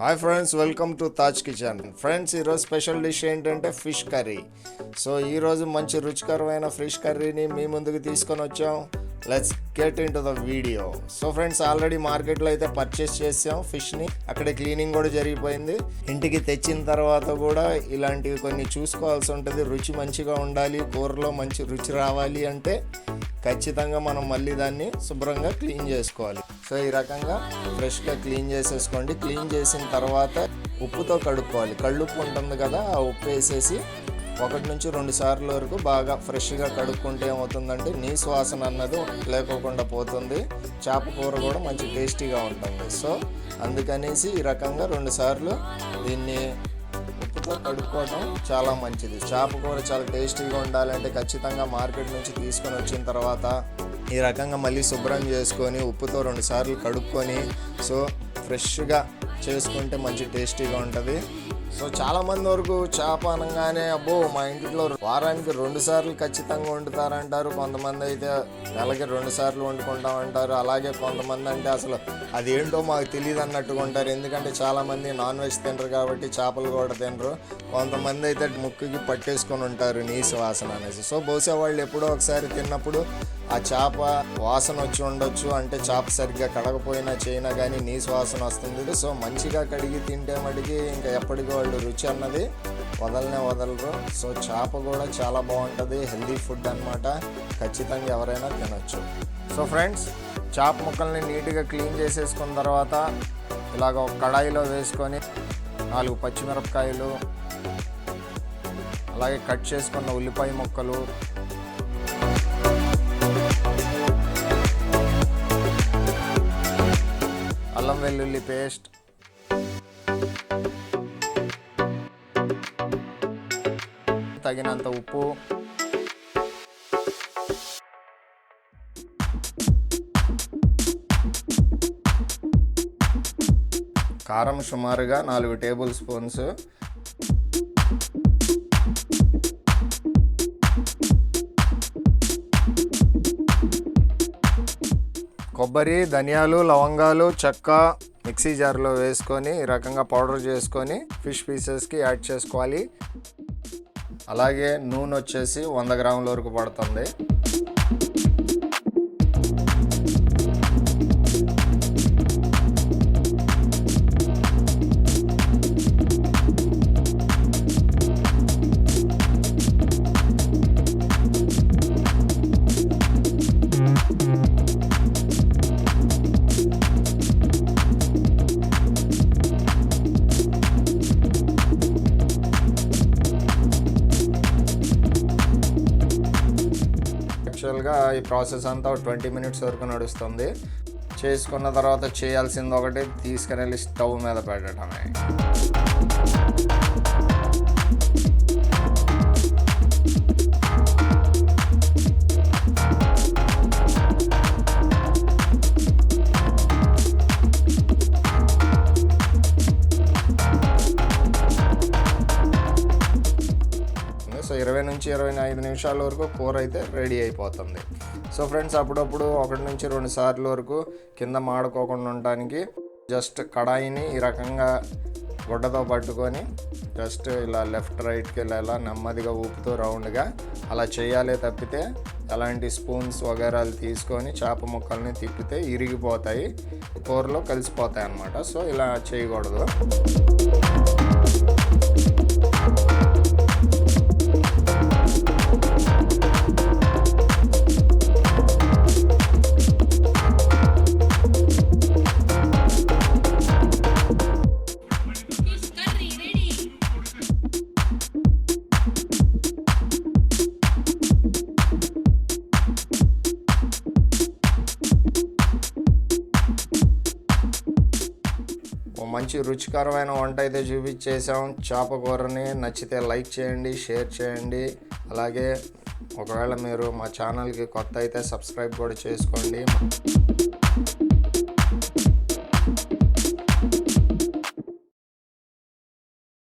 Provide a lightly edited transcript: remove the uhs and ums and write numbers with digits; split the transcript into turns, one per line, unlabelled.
Hi friends, welcome to Taj kitchen. Friends, ఈరోజు special dish ఏంటంటే fish curry. So ఈరోజు మంచి రుచికరమైన ఫిష్ కర్రీని మీ ముందుకు తీసుకొని వచ్చాం. Let's get in to the video. So friends, already మార్కెట్లో అయితే పర్చేస్ చేసాం ఫిష్ని. అక్కడే క్లీనింగ్ కూడా జరిగిపోయింది. ఇంటికి తెచ్చిన తర్వాత కూడా ఇలాంటివి కొన్ని చూసుకోవాల్సి ఉంటుంది. రుచి మంచిగా ఉండాలి, కూరలో మంచి రుచి రావాలి అంటే ఖచ్చితంగా మనం మళ్ళీ దాన్ని శుభ్రంగా క్లీన్ చేసుకోవాలి. సో ఈ రకంగా ఫ్రెష్గా క్లీన్ చేసేసుకోండి. క్లీన్ చేసిన తర్వాత ఉప్పుతో కడుక్కోవాలి. కళ్ళుప్పు ఉంటుంది కదా, ఆ ఉప్పు వేసేసి 1 నుంచి 2 సార్లు వరకు బాగా ఫ్రెష్గా కడుక్కుంటే ఏమవుతుందంటే నీసు వాసన అన్నది లేకోకుండా పోతుంది. చేప కూర కూడా మంచి టేస్టీగా ఉంటుంది. సో అందుకనేసి ఈ రకంగా 2 సార్లు దీన్ని ఉప్పుతో కడుక్కోవడం చాలా మంచిది. చేప కూర చాలా టేస్టీగా ఉండాలంటే ఖచ్చితంగా మార్కెట్ నుంచి తీసుకొని వచ్చిన తర్వాత ఈ రకంగా మళ్ళీ శుభ్రం చేసుకొని ఉప్పుతో 2 సార్లు కడుక్కొని సో ఫ్రెష్గా చేసుకుంటే మంచి టేస్టీగా ఉంటుంది. సో చాలామంది వరకు చేప అనగానే అబ్బో మా ఇంట్లో వారానికి 2 సార్లు ఖచ్చితంగా వండుతారంటారు. కొంతమంది అయితే నెలకి 2 సార్లు వండుకుంటామంటారు. అలాగే కొంతమంది అంటే అసలు అదేంటో మాకు తెలియదు అన్నట్టుగా ఉంటారు. ఎందుకంటే చాలామంది నాన్ వెజ్ తినరు కాబట్టి చేపలు కూడా తినరు. కొంతమంది అయితే ముక్కుకి పట్టేసుకొని ఉంటారు నీసు వాసన అనేసి. సో బహుశా వాళ్ళు ఎప్పుడో ఒకసారి తిన్నప్పుడు ఆ చేప వాసన వచ్చి ఉండొచ్చు. అంటే చేప సరిగ్గా కడగపోయినా చేయనా కానీ నీసు వాసన వస్తుంది. సో మంచిగా కడిగి తింటే మటుకి ఇంకా ఎప్పటికీ వాళ్ళు రుచి అన్నది వదలరు. సో చేప కూడా చాలా బాగుంటుంది, హెల్దీ ఫుడ్ అన్నమాట. ఖచ్చితంగా ఎవరైనా తినొచ్చు. సో ఫ్రెండ్స్, చేప ముక్కల్ని నీట్గా క్లీన్ చేసేసుకున్న తర్వాత ఇలాగ ఒక కడాయిలో వేసుకొని 4 పచ్చిమిరపకాయలు, అలాగే కట్ చేసుకున్న ఉల్లిపాయ ముక్కలు, అల్లం వెల్లుల్లి పేస్ట్, తగినంత ఉప్పు, కారం సుమారుగా 4 టేబుల్ స్పూన్స్, కొబ్బరి, ధనియాలు, లవంగాలు, చెక్క మిక్సీ జార్లో వేసుకొని ఈ రకంగా పౌడర్ చేసుకొని ఫిష్ పీసెస్కి యాడ్ చేసుకోవాలి. అలాగే నూనె వచ్చేసి 100 గ్రాముల వరకు పడుతుంది. యాక్చువల్గా ఈ ప్రాసెస్ అంతా 20 మినిట్స్ వరకు నడుస్తుంది. చేసుకున్న తర్వాత చేయాల్సింది ఒకటి, తీసుకుని వెళ్ళి స్టవ్ మీద పెట్టడమే. సో 20 నుంచి 25 నిమిషాల వరకు కూర అయితే రెడీ అయిపోతుంది. సో ఫ్రెండ్స్, అప్పుడప్పుడు 1 నుంచి 2 సార్లు వరకు కింద మాడుకోకుండా ఉండడానికి జస్ట్ కడాయిని ఈ రకంగా గుడ్డతో పట్టుకొని జస్ట్ ఇలా లెఫ్ట్ రైట్కి ఇలా నెమ్మదిగా ఊపుతూ రౌండ్గా అలా చేయాలి. తప్పితే అలాంటి స్పూన్స్ వగైరాలు తీసుకొని చేప ముక్కల్ని తిప్పితే ఇరిగిపోతాయి, కూరలో కలిసిపోతాయి అన్నమాట. సో ఇలా చేయకూడదు. మంచి రుచికరమైన వంట అయితే చూపించేసాం. చేప కూరని నచ్చితే లైక్ చేయండి, షేర్ చేయండి. అలాగే ఒకవేళ మీరు మా ఛానల్కి కొత్త అయితే సబ్స్క్రైబ్ కూడా చేసుకోండి.